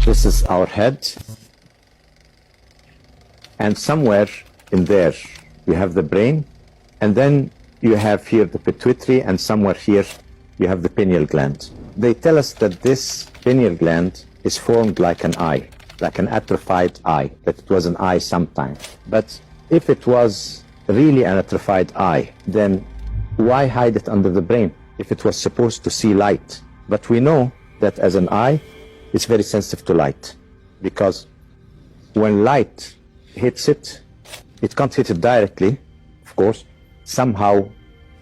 This is our head. And somewhere in there, you have the brain. And then you have here the pituitary, and somewhere here, you have the pineal gland. They tell us that this pineal gland is formed like an eye, like an atrophied eye, that it was an eye sometime. But if it was really an atrophied eye, then why hide it under the brain if it was supposed to see light? But we know that as an eye, it's very sensitive to light, because when light hits it, it can't hit it directly, of course. Somehow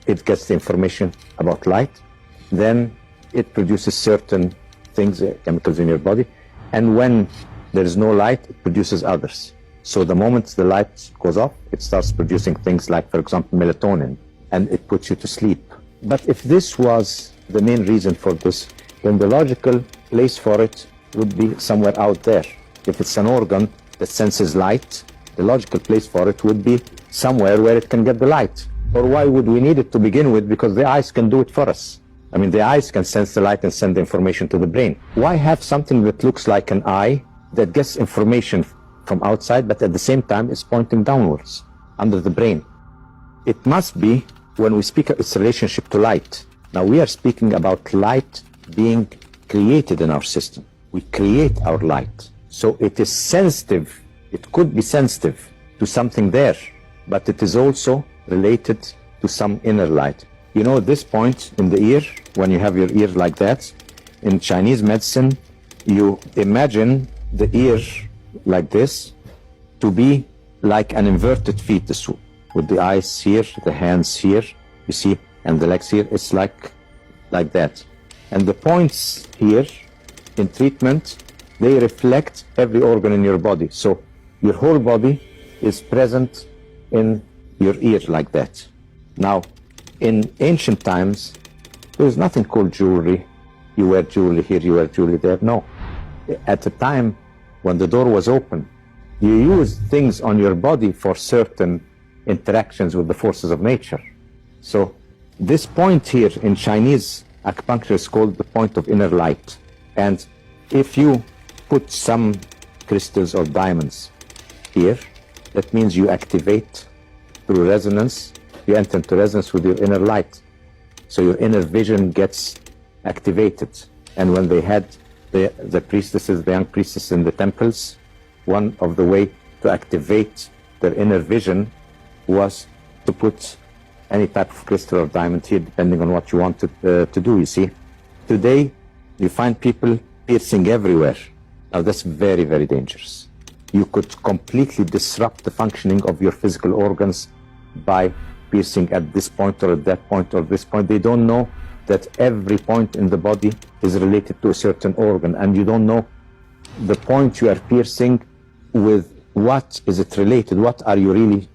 it gets the information about light, then it produces certain things, chemicals in your body, and when there is no light, it produces others. So the moment the light goes off, it starts producing things like, for example, melatonin, and it puts you to sleep. But if this was the main reason for this, then the logical place for it would be somewhere out there. If it's an organ that senses light, the logical place for it would be somewhere where it can get the light. Or why would we need it to begin with? Because the eyes can do it for us. I mean, the eyes can sense the light and send the information to the brain. Why have something that looks like an eye that gets information from outside, but at the same time is pointing downwards under the brain? It must be, when we speak of its relationship to light. Now we are speaking about light being created in our system. We create our light. So it is sensitive, it could be sensitive to something there, but it is also related to some inner light. You know, this point in the ear, when you have your ear like that, in Chinese medicine, you imagine the ear like this to be like an inverted fetus, with the eyes here, the hands here, you see, and the legs here. It's like that. And the points here in treatment, they reflect every organ in your body. So your whole body is present in your ear like that. Now, in ancient times, there was nothing called jewelry. You wear jewelry here, you wear jewelry there. No. At the time when the door was open, you used things on your body for certain interactions with the forces of nature. So this point here in Chinese acupuncture is called the point of inner light. And if you put some crystals or diamonds here, that means you activate through resonance, you enter into resonance with your inner light. So your inner vision gets activated. And when they had the priestesses, the young priestesses in the temples, one of the way to activate their inner vision was to put any type of crystal or diamond here, depending on what you wanted to do, you see. Today, you find people piercing everywhere. Now that's very, very dangerous. You could completely disrupt the functioning of your physical organs by piercing at this point or at that point or this point. They don't know that every point in the body is related to a certain organ, and you don't know the point you are piercing with what is it related, what are you really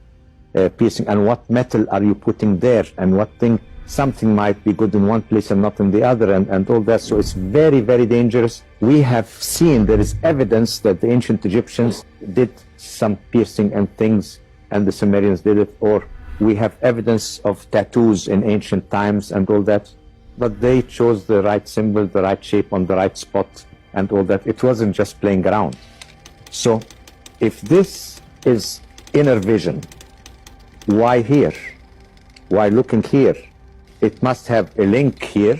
piercing, and what metal are you putting there, and what thing, something might be good in one place and not in the other, and all that. So it's very, very dangerous. We have seen, there is evidence that the ancient Egyptians did some piercing and things, and the Sumerians did it, or we have evidence of tattoos in ancient times and all that, but they chose the right symbol, the right shape on the right spot and all that. It wasn't just playing around. So if this is inner vision, why here? Why looking here? It must have a link here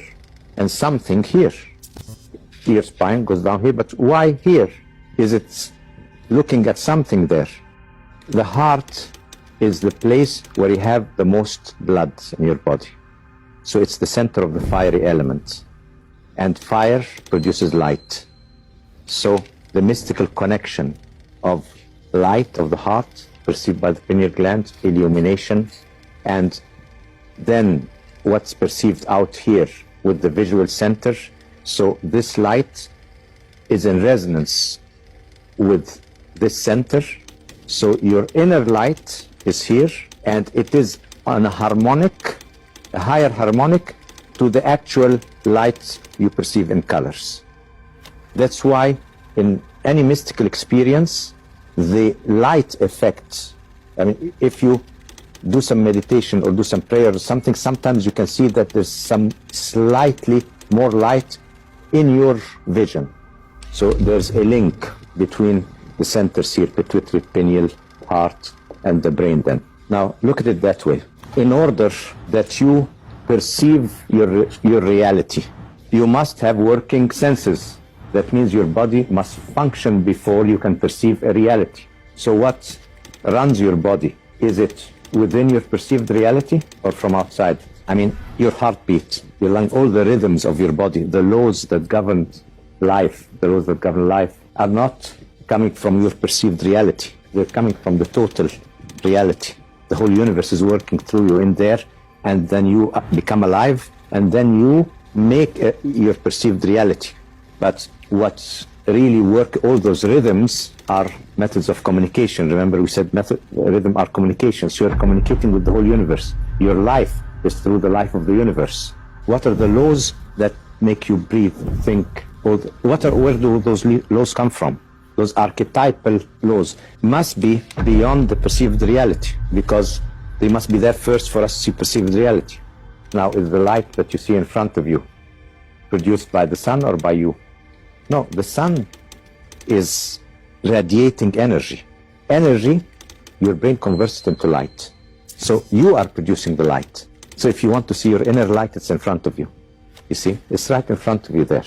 and something here. Ear spine goes down here, but why here? Is it looking at something there? The heart is the place where you have the most blood in your body. So it's the center of the fiery element. And fire produces light. So the mystical connection of light of the heart, perceived by the pineal gland, illumination, and then what's perceived out here with the visual center. So this light is in resonance with this center. So your inner light is here, and it is on a harmonic, a higher harmonic to the actual light you perceive in colors. That's why in any mystical experience, the light effect, I mean, if you do some meditation or do some prayer or something, sometimes you can see that there's some slightly more light in your vision. So there's a link between the centers here, pituitary, pineal, heart, and the brain then. Now, look at it that way. In order that you perceive your reality, you must have working senses. That means your body must function before you can perceive a reality. So what runs your body? Is it within your perceived reality or from outside? I mean, your heartbeat, your lung, all the rhythms of your body, the laws that govern life, are not coming from your perceived reality. They're coming from the total reality. The whole universe is working through you in there, and then you become alive, and then you make your perceived reality. But what really work, all those rhythms are methods of communication. Remember we said rhythm are communications. You're communicating with the whole universe. Your life is through the life of the universe. What are the laws that make you breathe, think? Where do those laws come from? Those archetypal laws must be beyond the perceived reality, because they must be there first for us to see perceived reality. Now, is the light that you see in front of you produced by the sun or by you? No, the sun is radiating energy. Energy, your brain converts it into light. So you are producing the light. So if you want to see your inner light, it's in front of you. You see, it's right in front of you there.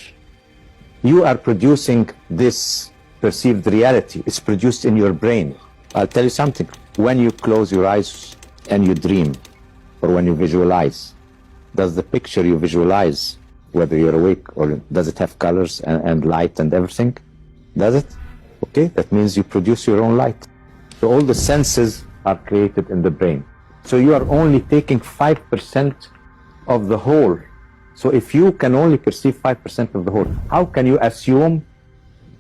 You are producing this perceived reality. It's produced in your brain. I'll tell you something. When you close your eyes and you dream, or when you visualize, does the picture you visualize, whether you're awake or does it have colors and light and everything? Does it? Okay, that means you produce your own light. So all the senses are created in the brain. So you are only taking 5% of the whole. So if you can only perceive 5% of the whole, how can you assume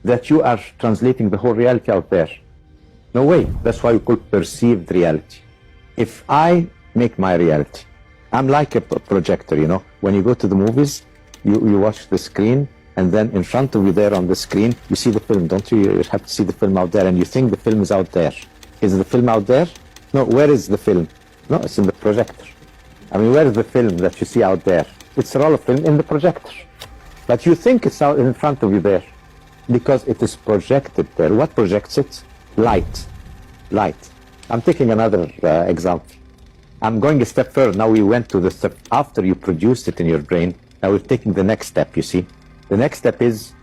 that you are translating the whole reality out there? No way. That's why we call perceived reality. If I make my reality, I'm like a projector, you know. When you go to the movies, you watch the screen, and then in front of you there on the screen, you see the film, don't you? You have to see the film out there, and you think the film is out there. Is the film out there? No, where is the film? No, it's in the projector. I mean, where is the film that you see out there? It's a roll of film in the projector. But you think it's out in front of you there, because it is projected there. What projects it? Light. Light. I'm taking another example. I'm going a step further. Now we went to the step after you produced it in your brain. Now we're taking the next step, you see. The next step is,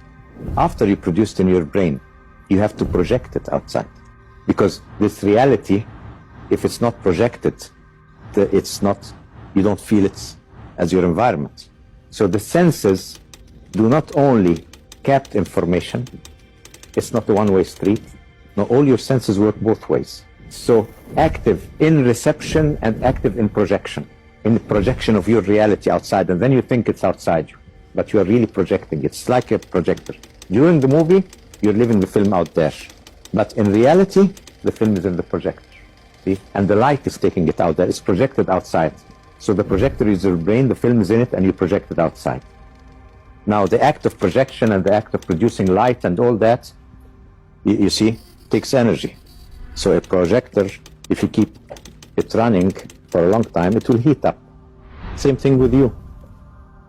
after you produced in your brain, you have to project it outside. Because this reality, if it's not projected, it's not, you don't feel it as your environment. So the senses do not only capture information, it's not a one-way street. No, all your senses work both ways. So active in reception and active in projection of your reality outside, and then you think it's outside you, but you are really projecting. It's like a projector. During the movie, you're living the film out there, but in reality, the film is in the projector. See? And the light is taking it out there. It's projected outside. So the projector is your brain, the film is in it, and you project it outside. Now, the act of projection and the act of producing light and all that, you see, takes energy. So a projector, if you keep it running for a long time, it will heat up. Same thing with you.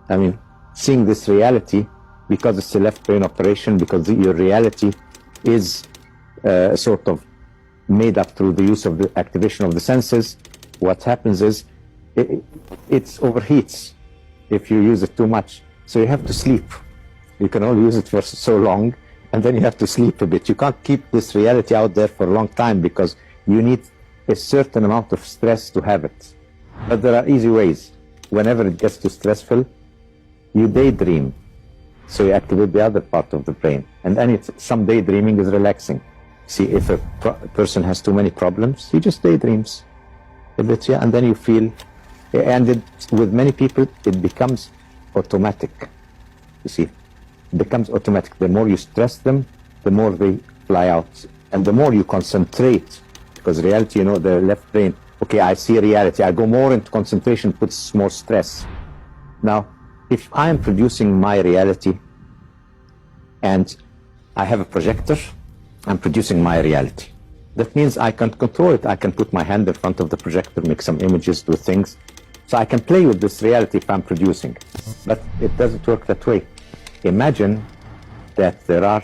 I mean, seeing this reality, because it's a left brain operation, because your reality is sort of made up through the use of the activation of the senses, what happens is it overheats if you use it too much. So you have to sleep. You can only use it for so long, and then you have to sleep a bit. You can't keep this reality out there for a long time, because you need a certain amount of stress to have it. But there are easy ways. Whenever it gets too stressful, you daydream. So you activate the other part of the brain. And then some daydreaming is relaxing. See, if a person has too many problems, he just daydreams a bit, yeah, and then you feel, and with many people, it becomes automatic. You see, it becomes automatic. The more you stress them, the more they fly out. And the more you concentrate, because reality, you know, the left brain, okay, I see reality, I go more into concentration, puts more stress. Now, if I am producing my reality and I have a projector, I'm producing my reality. That means I can control it. I can put my hand in front of the projector, make some images, do things. So I can play with this reality if I'm producing. But it doesn't work that way. Imagine that there are